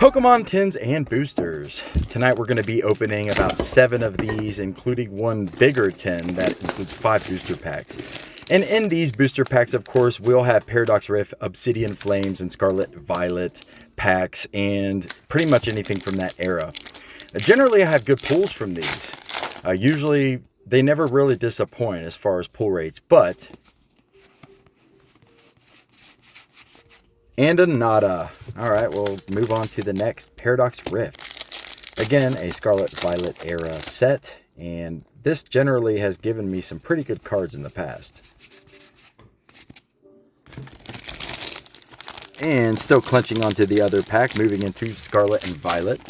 Pokemon tins and boosters. Tonight we're going to be opening about 7 of these, including one bigger tin that includes 5 booster packs. And in these booster packs, of course, we'll have Paradox Rift, Obsidian Flames, and Scarlet Violet packs, and pretty much anything from that era. Generally, I have good pulls from these. Usually, they never really disappoint as far as pull rates, but... And a nada. Alright, we'll move on to the next. Paradox Rift. Again, a Scarlet Violet era set, and this generally has given me some pretty good cards in the past. And still clenching onto the other pack, moving into Scarlet and Violet.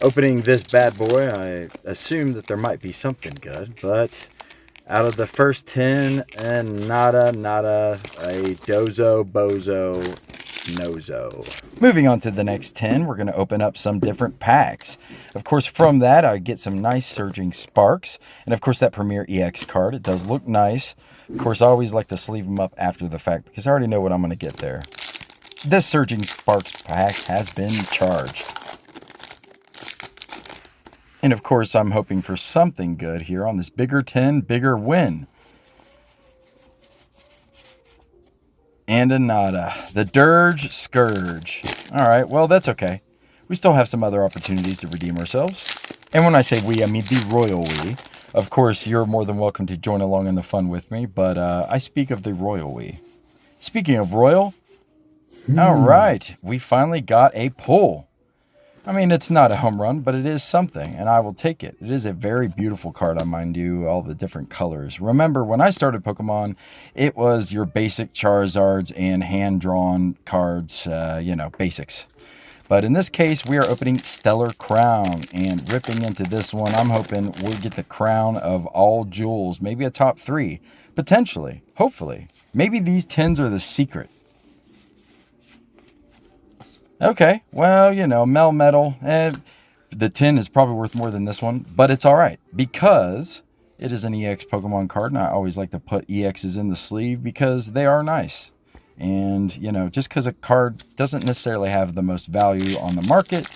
Opening this bad boy, I assume that there might be something good, but out of the first 10, and nada, a dozo, bozo, nozo. Moving on to the next 10, we're going to open up some different packs. Of course, from that, I get some nice Surging Sparks, and of course, that Premier EX card. It does look nice. Of course, I always like to sleeve them up after the fact, because I already know what I'm going to get there. This Surging Sparks pack has been charged. And of course, I'm hoping for something good here on this bigger 10, bigger win. And a nada. The Dirge Scourge. Alright, well, that's okay. We still have some other opportunities to redeem ourselves. And when I say we, I mean the royal we. Of course, you're more than welcome to join along in the fun with me, but I speak of the royal we. Speaking of royal, alright, we finally got a pull. I mean, it's not a home run, but it is something, and I will take it. It is a very beautiful card, mind you, all the different colors. Remember, when I started Pokemon, it was your basic Charizards and hand-drawn cards, basics. But in this case, we are opening Stellar Crown, and ripping into this one, I'm hoping we'll get the crown of all jewels, maybe a top 3, potentially, hopefully. Maybe these 10s are the secret. Okay, well, Melmetal, the 10 is probably worth more than this one, but it's alright, because it is an EX Pokemon card, and I always like to put EXs in the sleeve, because they are nice. And, just because a card doesn't necessarily have the most value on the market,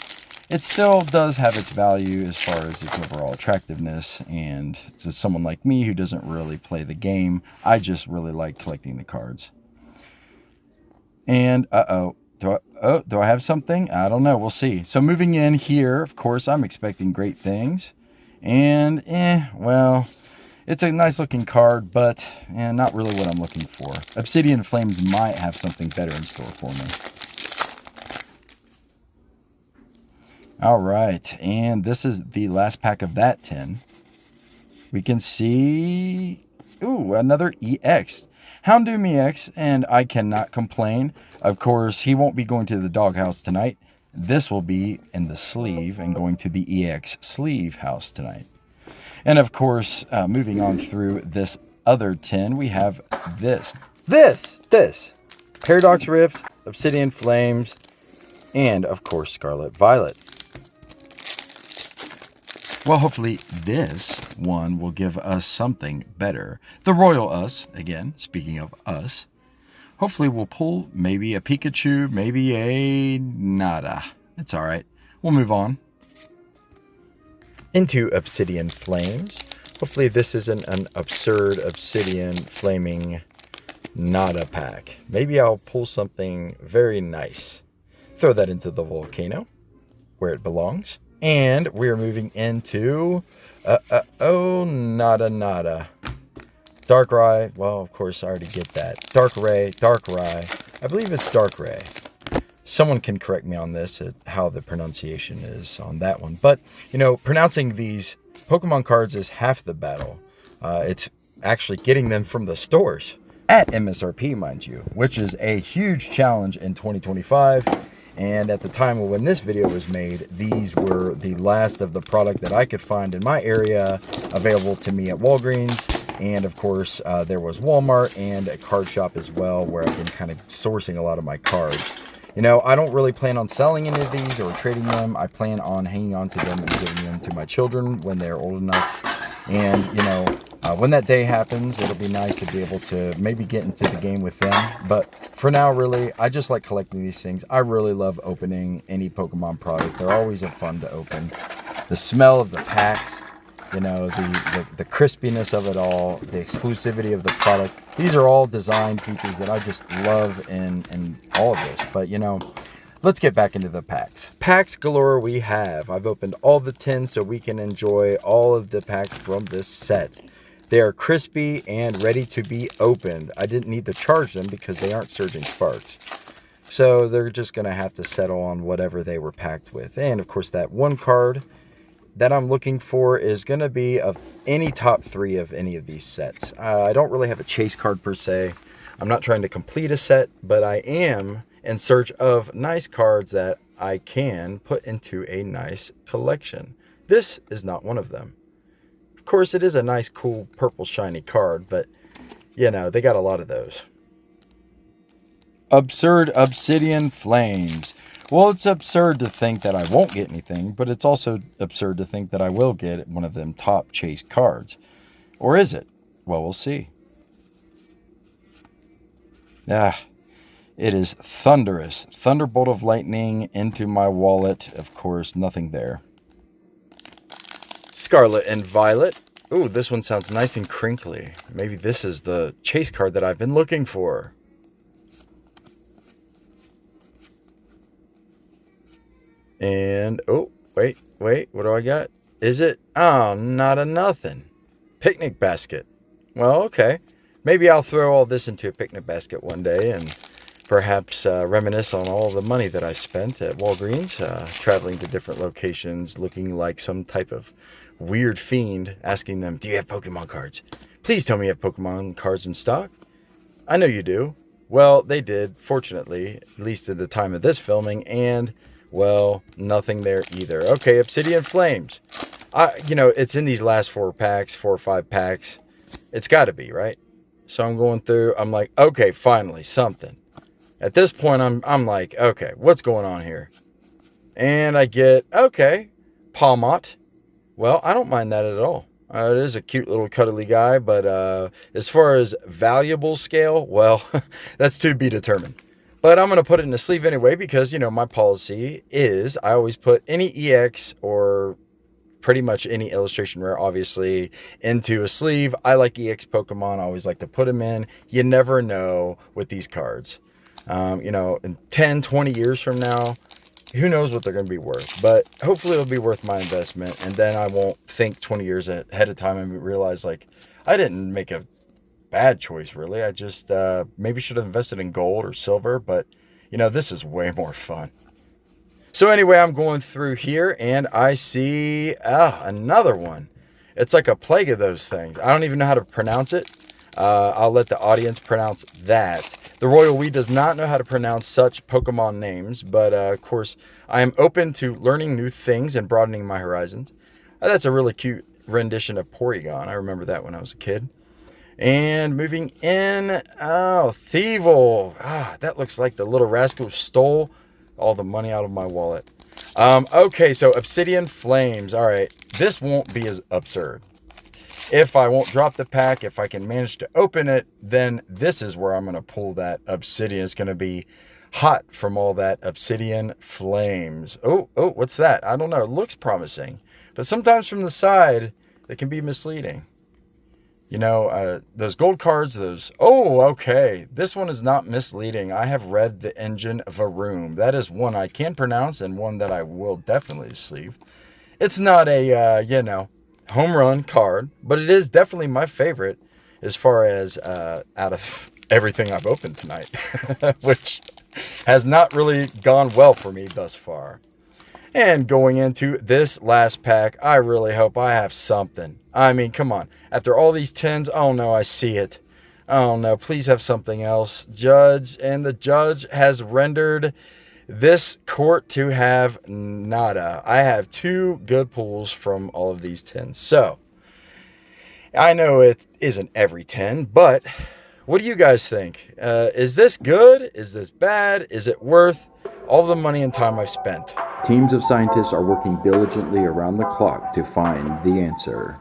it still does have its value as far as its overall attractiveness, and to someone like me who doesn't really play the game, I just really like collecting the cards. And, do I have something? I don't know. We'll see. So moving in here, of course, I'm expecting great things. And, well, it's a nice looking card, but not really what I'm looking for. Obsidian Flames might have something better in store for me. All right. And this is the last pack of that 10. We can see, another EX. Houndoom EX, and I cannot complain. Of course, he won't be going to the doghouse tonight. This will be in the sleeve and going to the EX sleeve house tonight. And of course, moving on through this other 10, we have this. Paradox Rift, Obsidian Flames, and of course, Scarlet Violet. Well, hopefully this one will give us something better. The Royal Us, again, speaking of us, hopefully we'll pull maybe a Pikachu, maybe a nada. It's all right. We'll move on. Into Obsidian Flames. Hopefully this isn't an absurd Obsidian Flaming nada pack. Maybe I'll pull something very nice. Throw that into the volcano, where it belongs. And we're moving into, nada. Darkrai, well, of course, I already get that. Darkrai. I believe it's Darkrai. Someone can correct me on this, how the pronunciation is on that one. But, pronouncing these Pokemon cards is half the battle. It's actually getting them from the stores. At MSRP, mind you, which is a huge challenge in 2025. And at the time when this video was made, these were the last of the product that I could find in my area available to me at Walgreens. And of course, there was Walmart and a card shop as well, where I've been kind of sourcing a lot of my cards. I don't really plan on selling any of these or trading them. I plan on hanging on to them and giving them to my children when they're old enough. And, When that day happens, it'll be nice to be able to maybe get into the game with them. But for now, really, I just like collecting these things. I really love opening any Pokemon product. They're always a fun to open. The smell of the packs, you know, the crispiness of it all, the exclusivity of the product. These are all design features that I just love in all of this. But, you know, let's get back into the packs. Packs galore we have. I've opened all the tins so we can enjoy all of the packs from this set. They are crispy and ready to be opened. I didn't need to charge them because they aren't surging sparks. So they're just going to have to settle on whatever they were packed with. And of course that one card that I'm looking for is going to be of any top 3 of any of these sets. I don't really have a chase card per se. I'm not trying to complete a set, but I am in search of nice cards that I can put into a nice collection. This is not one of them. Of course, it is a nice, cool, purple, shiny card, but, you know, they got a lot of those. Absurd Obsidian Flames. Well, it's absurd to think that I won't get anything, but it's also absurd to think that I will get one of them top chase cards. Or is it? Well, we'll see. It is thunderous. Thunderbolt of lightning into my wallet. Of course, nothing there. Scarlet and Violet. Ooh, this one sounds nice and crinkly. Maybe this is the chase card that I've been looking for. And, oh, wait, what do I got? Is it? Oh, not a nothing. Picnic basket. Well, okay. Maybe I'll throw all this into a picnic basket one day and perhaps reminisce on all the money that I spent at Walgreens, traveling to different locations, looking like some type of weird fiend, asking them, do you have Pokemon cards? Please tell me you have Pokemon cards in stock. I know you do. Well, they did, fortunately, at least at the time of this filming, and, well, nothing there either. Okay, Obsidian Flames. You know, it's in these last 4 or 5 packs. It's got to be, right? So I'm going through, I'm like, okay, finally, something. At this point, I'm like, okay, what's going on here? And I get, okay, Palmot. Well, I don't mind that at all. It is a cute little cuddly guy, but as far as valuable scale, well, that's to be determined. But I'm going to put it in a sleeve anyway because, you know, my policy is I always put any EX or pretty much any illustration rare, obviously, into a sleeve. I like EX Pokemon. I always like to put them in. You never know with these cards. You know, in 10, 20 years from now, who knows what they're going to be worth. But hopefully it'll be worth my investment. And then I won't think 20 years ahead of time and realize, like, I didn't make a bad choice, really. I just maybe should have invested in gold or silver. But, you know, this is way more fun. So anyway, I'm going through here and I see another one. It's like a plague of those things. I don't even know how to pronounce it. I'll let the audience pronounce that. The Royal We does not know how to pronounce such Pokemon names, but of course, I am open to learning new things and broadening my horizons. That's a really cute rendition of Porygon. I remember that when I was a kid. And moving in, oh, Thievul. That looks like the little rascal stole all the money out of my wallet. Okay, so Obsidian Flames. All right, this won't be as absurd. If I won't drop the pack, if I can manage to open it, then this is where I'm going to pull that obsidian. It's going to be hot from all that Obsidian Flames. Oh, what's that? I don't know. It looks promising. But sometimes from the side, it can be misleading. You know, those gold cards, those... Oh, okay. This one is not misleading. I have read the Engine of a Room. That is one I can pronounce and one that I will definitely sleeve. It's not a, you know, home run card, but it is definitely my favorite as far as out of everything I've opened tonight, which has not really gone well for me thus far. And going into this last pack, I really hope I have something. I mean, come on. After all these tins, oh no, I see it. Oh no, please have something else. Judge, and the judge has rendered this court to have nada. I have 2 good pulls from all of these tins. So, I know it isn't every 10, but what do you guys think? Is this good? Is this bad? Is it worth all the money and time I've spent? Teams of scientists are working diligently around the clock to find the answer.